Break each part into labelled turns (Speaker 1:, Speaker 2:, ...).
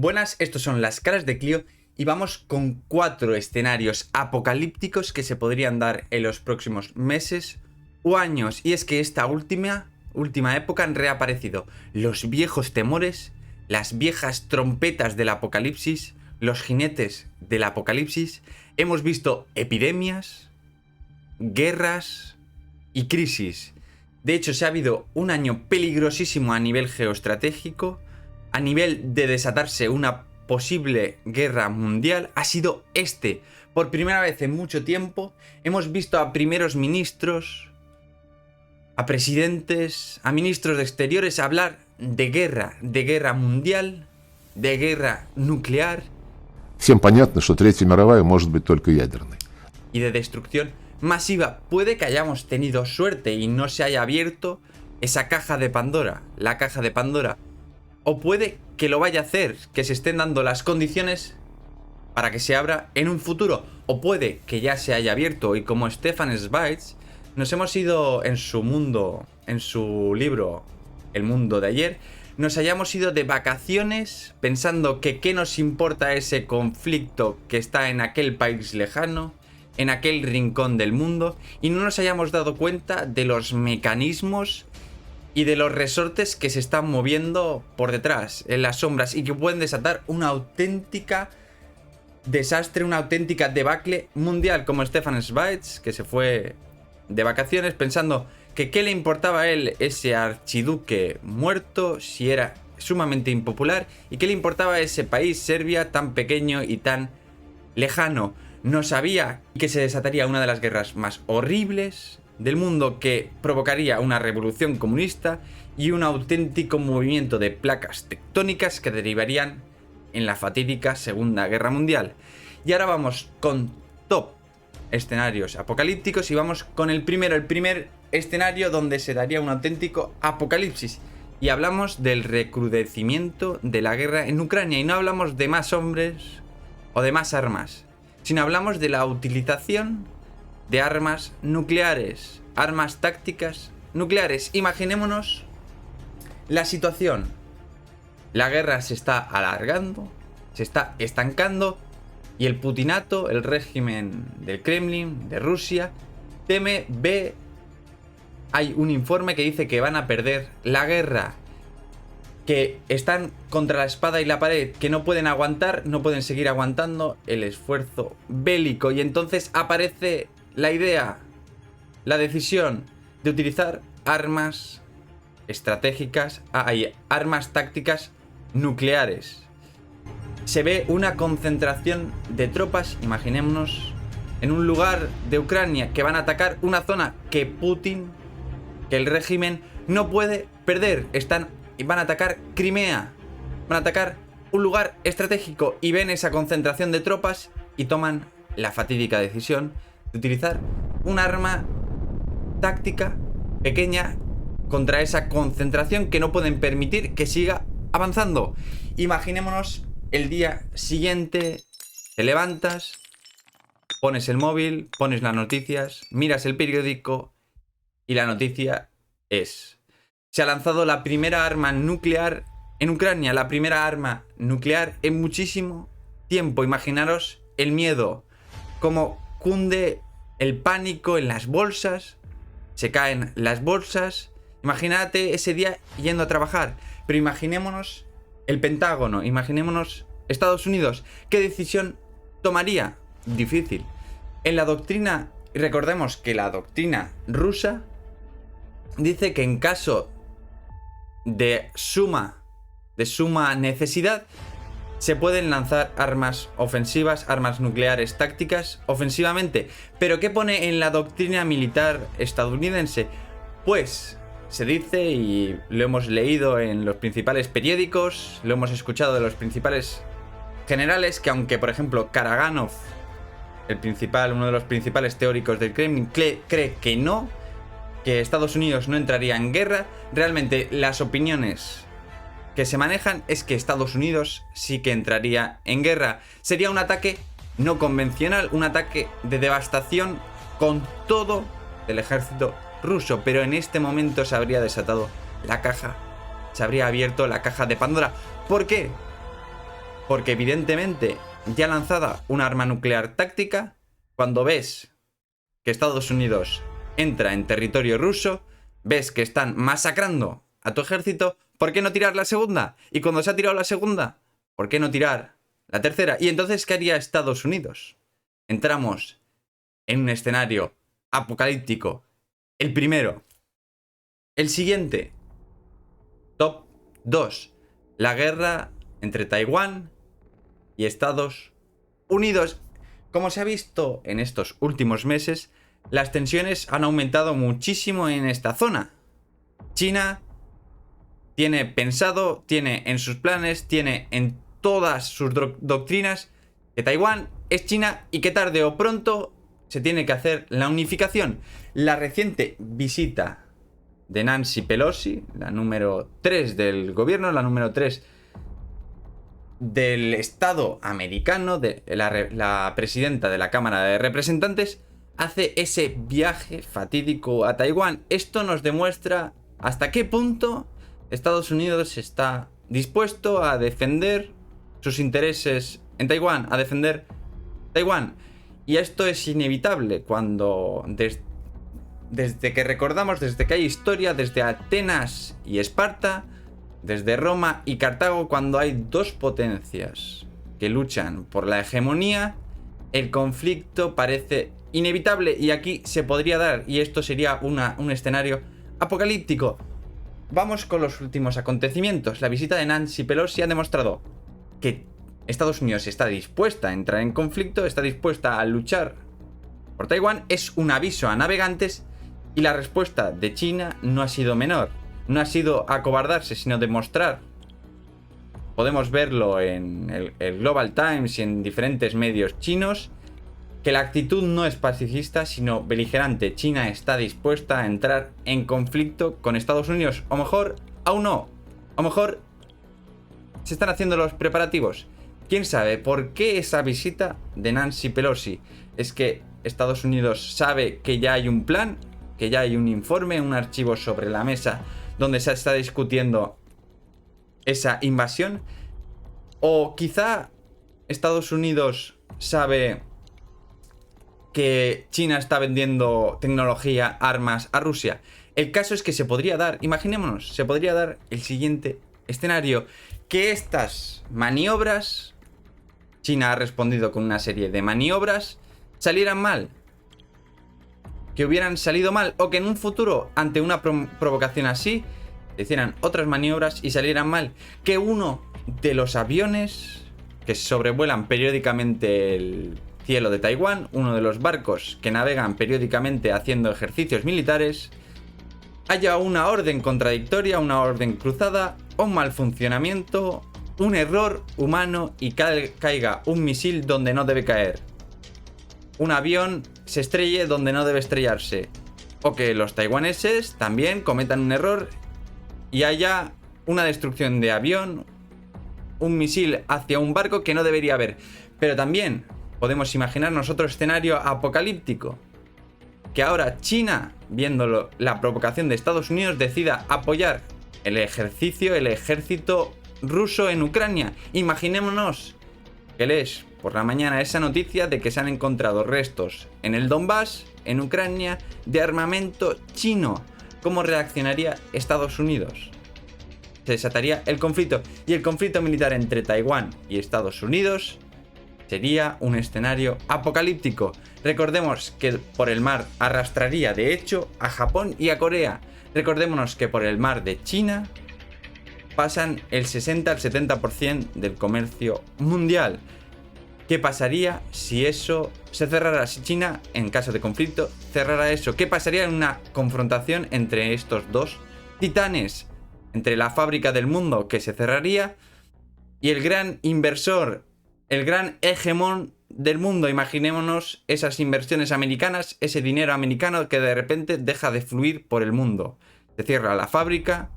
Speaker 1: Buenas, estos son las caras de Clio y vamos con 4 escenarios apocalípticos que se podrían dar en los próximos meses o años. Y es que esta última época han reaparecido los viejos temores, las viejas trompetas del apocalipsis, los jinetes del apocalipsis. Hemos visto epidemias, guerras y crisis. De hecho, se ha habido un año peligrosísimo a nivel geoestratégico. A nivel de desatarse una posible guerra mundial, ha sido este. Por primera vez en mucho tiempo hemos visto a primeros ministros, a presidentes, a ministros de exteriores hablar de guerra mundial, de guerra nuclear.
Speaker 2: Всем понятно, что Третья мировая может быть только ядерной.
Speaker 1: Y de destrucción masiva. Puede que hayamos tenido suerte y no se haya abierto esa caja de Pandora, la caja de Pandora. O puede que lo vaya a hacer, que se estén dando las condiciones para que se abra en un futuro. O puede que ya se haya abierto y como Stefan Zweig nos hemos ido en su mundo, en su libro El mundo de ayer, nos hayamos ido de vacaciones pensando que qué nos importa ese conflicto que está en aquel país lejano, en aquel rincón del mundo, y no nos hayamos dado cuenta de los mecanismos y de los resortes que se están moviendo por detrás, en las sombras, y que pueden desatar una auténtica desastre, una auténtica debacle mundial, como Stefan Zweig, que se fue de vacaciones pensando que qué le importaba a él ese archiduque muerto, si era sumamente impopular, y qué le importaba a ese país, Serbia, tan pequeño y tan lejano. No sabía que se desataría una de las guerras más horribles del mundo, que provocaría una revolución comunista y un auténtico movimiento de placas tectónicas que derivarían en la fatídica Segunda Guerra Mundial. Y ahora vamos con top escenarios apocalípticos y vamos con el primer escenario donde se daría un auténtico apocalipsis. Y hablamos del recrudecimiento de la guerra en Ucrania, y no hablamos de más hombres o de más armas, sino hablamos de la utilización de armas nucleares, armas tácticas nucleares. Imaginémonos la situación. La guerra se está alargando, se está estancando, y el putinato, el régimen del Kremlin, de Rusia, ve, hay un informe que dice que van a perder la guerra, que están contra la espada y la pared, que no pueden aguantar, no pueden seguir aguantando el esfuerzo bélico. Y entonces aparece la idea, la decisión de utilizar armas estratégicas, armas tácticas nucleares. Se ve una concentración de tropas, imaginémonos, en un lugar de Ucrania, que van a atacar una zona que Putin, que el régimen no puede perder. Van a atacar Crimea, van a atacar un lugar estratégico, y ven esa concentración de tropas y toman la fatídica decisión de utilizar un arma táctica pequeña contra esa concentración que no pueden permitir que siga avanzando. Imaginémonos el día siguiente, te levantas, pones el móvil, pones las noticias, miras el periódico y la noticia es: se ha lanzado la primera arma nuclear en Ucrania, la primera arma nuclear en muchísimo tiempo. Imaginaros el miedo, cómo cunde el pánico en las bolsas, se caen las bolsas. Imagínate ese día yendo a trabajar, pero imaginémonos el Pentágono, imaginémonos Estados Unidos. ¿Qué decisión tomaría? Difícil. En la doctrina, y recordemos que la doctrina rusa dice que en caso de suma necesidad, se pueden lanzar armas ofensivas, armas nucleares tácticas ofensivamente. ¿Pero qué pone en la doctrina militar estadounidense? Pues se dice, y lo hemos leído en los principales periódicos, lo hemos escuchado de los principales generales, que aunque, por ejemplo, Karaganov, uno de los principales teóricos del Kremlin, cree que no, que Estados Unidos no entraría en guerra, realmente las opiniones que se manejan es que Estados Unidos sí que entraría en guerra. Sería un ataque no convencional, un ataque de devastación con todo el ejército ruso, pero en este momento se habría desatado la caja, se habría abierto la caja de Pandora. ¿Por qué? porque evidentemente ya lanzada un arma nuclear táctica, cuando ves que Estados Unidos entra en territorio ruso, ves que están masacrando a tu ejército, ¿por qué no tirar la segunda? Y cuando se ha tirado la segunda, ¿por qué no tirar la tercera? Y entonces, ¿qué haría Estados Unidos? Entramos en un escenario apocalíptico. El primero. El siguiente. Top 2. La guerra entre Taiwán y Estados Unidos. Como se ha visto en estos últimos meses, las tensiones han aumentado muchísimo en esta zona. China tiene pensado, tiene en sus planes, tiene en todas sus doctrinas que Taiwán es China y que tarde o pronto se tiene que hacer la unificación. La reciente visita de Nancy Pelosi, la número 3 del gobierno, la número 3 del Estado americano, de la presidenta de la Cámara de Representantes, hace ese viaje fatídico a Taiwán. Esto nos demuestra hasta qué punto Estados Unidos está dispuesto a defender sus intereses en Taiwán, a defender Taiwán. Y esto es inevitable cuando desde que recordamos, desde que hay historia, desde Atenas y Esparta, desde Roma y Cartago, cuando hay dos potencias que luchan por la hegemonía, el conflicto parece inevitable y aquí se podría dar, y esto sería un escenario apocalíptico. Vamos con los últimos acontecimientos. La visita de Nancy Pelosi ha demostrado que Estados Unidos está dispuesta a entrar en conflicto, está dispuesta a luchar por Taiwán, es un aviso a navegantes, y la respuesta de China no ha sido menor. No ha sido acobardarse, sino demostrar. Podemos verlo en el Global Times y en diferentes medios chinos, que la actitud no es pacifista, sino beligerante. China está dispuesta a entrar en conflicto con Estados Unidos. O mejor, aún no. O mejor, se están haciendo los preparativos. ¿Quién sabe por qué esa visita de Nancy Pelosi? Es que Estados Unidos sabe que ya hay un plan, que ya hay un informe, un archivo sobre la mesa donde se está discutiendo esa invasión. O quizá Estados Unidos sabe que China está vendiendo tecnología, armas a Rusia. El caso es que se podría dar, imaginémonos, se podría dar el siguiente escenario: que estas maniobras, China ha respondido con una serie de maniobras, salieran mal, que hubieran salido mal, o que en un futuro, ante una provocación así, hicieran otras maniobras y salieran mal. Que uno de los aviones que sobrevuelan periódicamente el cielo de Taiwán, uno de los barcos que navegan periódicamente haciendo ejercicios militares, haya una orden contradictoria, una orden cruzada, un mal funcionamiento, un error humano y caiga un misil donde no debe caer. Un avión se estrelle donde no debe estrellarse. O que los taiwaneses también cometan un error y haya una destrucción de avión, un misil hacia un barco que no debería haber. Pero también podemos imaginarnos otro escenario apocalíptico: que ahora China, viendo la provocación de Estados Unidos, decida apoyar el ejército ruso en Ucrania. Imaginémonos que lees por la mañana esa noticia de que se han encontrado restos en el Donbass, en Ucrania, de armamento chino. ¿Cómo reaccionaría Estados Unidos? Se desataría el conflicto, y el conflicto militar entre Taiwán y Estados Unidos sería un escenario apocalíptico. Recordemos que por el mar arrastraría de hecho a Japón y a Corea. Recordémonos que por el mar de China pasan el 60 al 70% del comercio mundial. ¿Qué pasaría si eso se cerrara? Si China, en caso de conflicto, cerrara eso. ¿Qué pasaría en una confrontación entre estos dos titanes? Entre la fábrica del mundo, que se cerraría, y el gran inversor, el gran hegemón del mundo. Imaginémonos esas inversiones americanas, ese dinero americano que de repente deja de fluir por el mundo. Se cierra la fábrica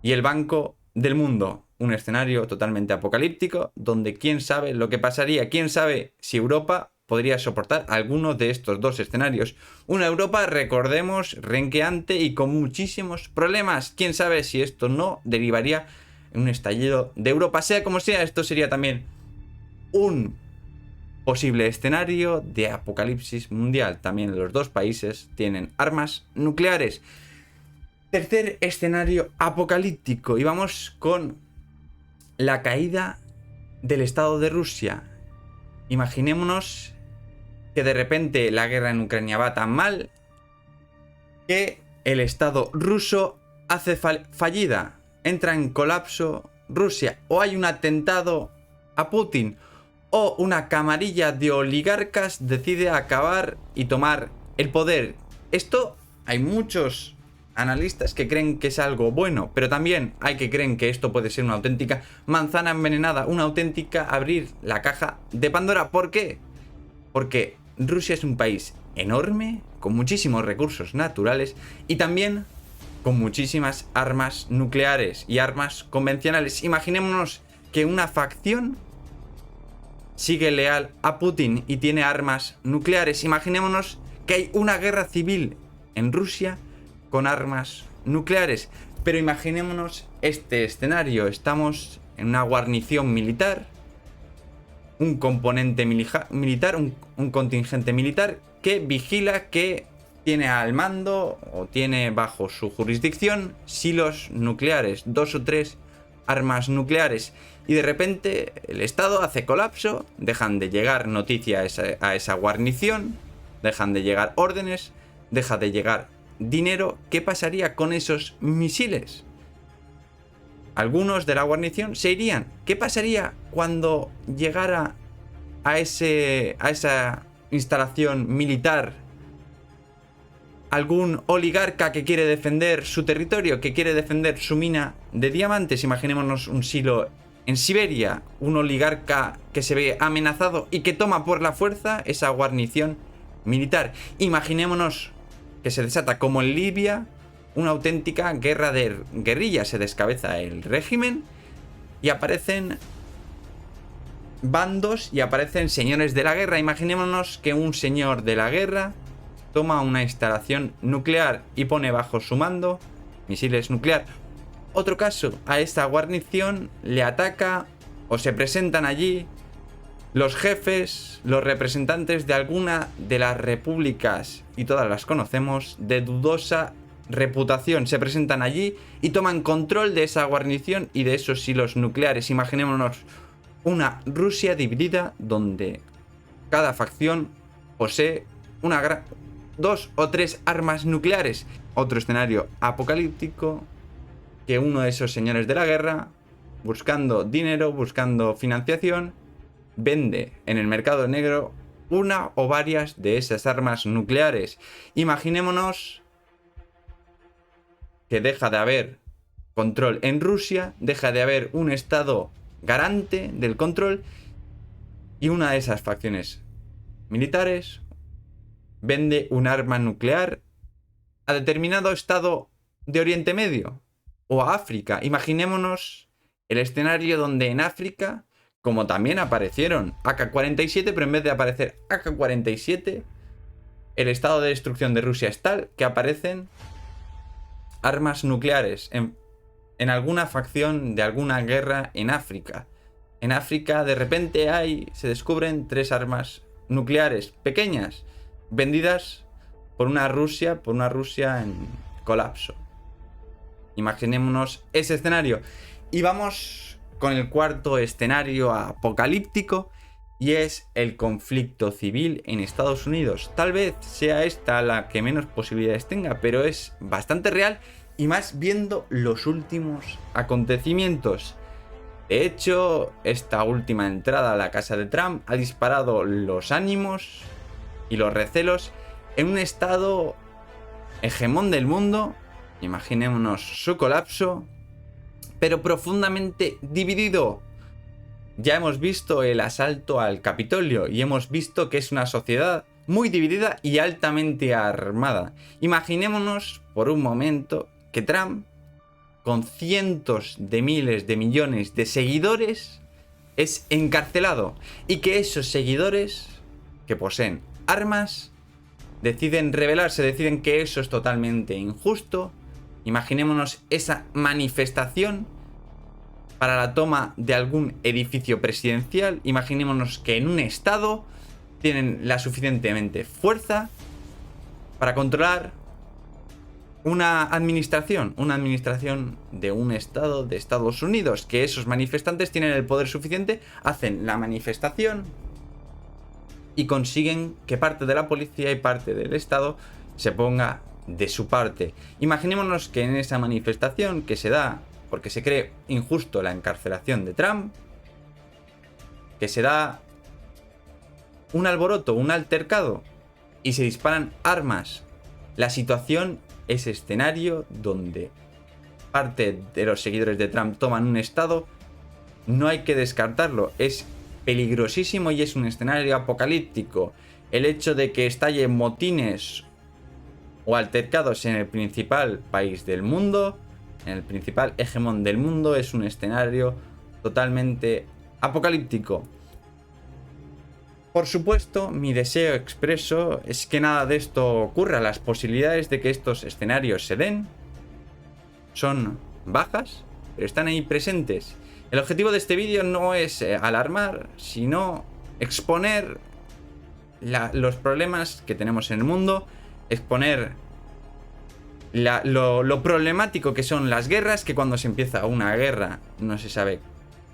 Speaker 1: y el banco del mundo. Un escenario totalmente apocalíptico, donde quién sabe lo que pasaría, quién sabe si Europa podría soportar alguno de estos dos escenarios. Una Europa, recordemos, renqueante y con muchísimos problemas. Quién sabe si esto no derivaría en un estallido de Europa. Sea como sea, esto sería también un posible escenario de apocalipsis mundial. También los dos países tienen armas nucleares. Tercer escenario apocalíptico, y vamos con la caída del Estado de Rusia. Imaginémonos que de repente la guerra en Ucrania va tan mal que el Estado ruso hace fallida, entra en colapso Rusia, o hay un atentado a Putin, o una camarilla de oligarcas decide acabar y tomar el poder. Esto hay muchos analistas que creen que es algo bueno, pero también hay que creen que esto puede ser una auténtica manzana envenenada, una auténtica abrir la caja de Pandora. ¿Por qué? Porque Rusia es un país enorme, con muchísimos recursos naturales y también con muchísimas armas nucleares y armas convencionales. Imaginémonos que una facción sigue leal a Putin y tiene armas nucleares. Imaginémonos que hay una guerra civil en Rusia con armas nucleares. Pero imaginémonos este escenario. Estamos en una guarnición militar, un componente militar, un contingente militar que vigila que tiene al mando o tiene bajo su jurisdicción silos nucleares, 2 o 3 armas nucleares. Y de repente el Estado hace colapso, dejan de llegar noticias a esa guarnición, dejan de llegar órdenes, deja de llegar dinero. ¿Qué pasaría con esos misiles? Algunos de la guarnición se irían. ¿Qué pasaría cuando llegara a esa instalación militar algún oligarca que quiere defender su territorio, que quiere defender su mina de diamantes? Imaginémonos un silo en Siberia, un oligarca que se ve amenazado y que toma por la fuerza esa guarnición militar. Imaginémonos que se desata, como en Libia, una auténtica guerra de guerrillas. Se descabeza el régimen y aparecen bandos y aparecen señores de la guerra. Imaginémonos que un señor de la guerra toma una instalación nuclear y pone bajo su mando misiles nucleares. Otro caso, a esta guarnición le ataca o se presentan allí los jefes, los representantes de alguna de las repúblicas, y todas las conocemos, de dudosa reputación. Se presentan allí y toman control de esa guarnición y de esos silos nucleares. Imaginémonos una Rusia dividida donde cada facción posee 2 o 3 armas nucleares. Otro escenario apocalíptico, que uno de esos señores de la guerra, buscando dinero, buscando financiación, vende en el mercado negro una o varias de esas armas nucleares. Imaginémonos que deja de haber control en Rusia, deja de haber un estado garante del control, y una de esas facciones militares vende un arma nuclear a determinado estado de Oriente Medio o a África. Imaginémonos el escenario donde en África, como también aparecieron AK-47, pero en vez de aparecer AK-47, el estado de destrucción de Rusia es tal que aparecen armas nucleares en alguna facción de alguna guerra en África. En África de repente se descubren 3 armas nucleares pequeñas, vendidas por una Rusia en colapso. Imaginémonos ese escenario. Y vamos con el cuarto escenario apocalíptico, y es el conflicto civil en Estados Unidos. Tal vez sea esta la que menos posibilidades tenga, pero es bastante real, y más viendo los últimos acontecimientos. De hecho, esta última entrada a la casa de Trump ha disparado los ánimos y los recelos en un estado hegemón del mundo. Imaginémonos su colapso, pero profundamente dividido. Ya hemos visto el asalto al Capitolio y hemos visto que es una sociedad muy dividida y altamente armada. Imaginémonos por un momento que Trump, con cientos de miles de millones de seguidores, es encarcelado, y que esos seguidores, que poseen armas, deciden rebelarse, deciden que eso es totalmente injusto. Imaginémonos esa manifestación para la toma de algún edificio presidencial. Imaginémonos que en un estado tienen la suficientemente fuerza para controlar una administración de un estado de Estados Unidos, que esos manifestantes tienen el poder suficiente, hacen la manifestación y consiguen que parte de la policía y parte del estado se ponga de su parte. Imaginémonos que en esa manifestación que se da porque se cree injusto la encarcelación de Trump, que se da un alboroto, un altercado y se disparan armas. La situación es escenario donde parte de los seguidores de Trump toman un estado. No hay que descartarlo, es peligrosísimo y es un escenario apocalíptico. El hecho de que estallen motines o altercados en el principal país del mundo, en el principal hegemón del mundo, es un escenario totalmente apocalíptico. Por supuesto, mi deseo expreso es que nada de esto ocurra. Las posibilidades de que estos escenarios se den son bajas, pero están ahí presentes. El objetivo de este vídeo no es alarmar, sino exponer los problemas que tenemos en el mundo, exponer lo problemático que son las guerras, que cuando se empieza una guerra no se sabe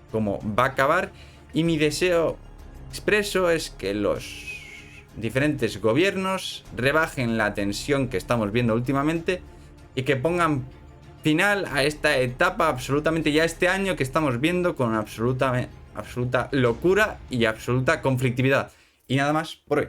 Speaker 1: cómo va a acabar. Y mi deseo expreso es que los diferentes gobiernos rebajen la tensión que estamos viendo últimamente y que pongan final a esta etapa absolutamente, ya este año que estamos viendo con absoluta locura y absoluta conflictividad. Y nada más por hoy.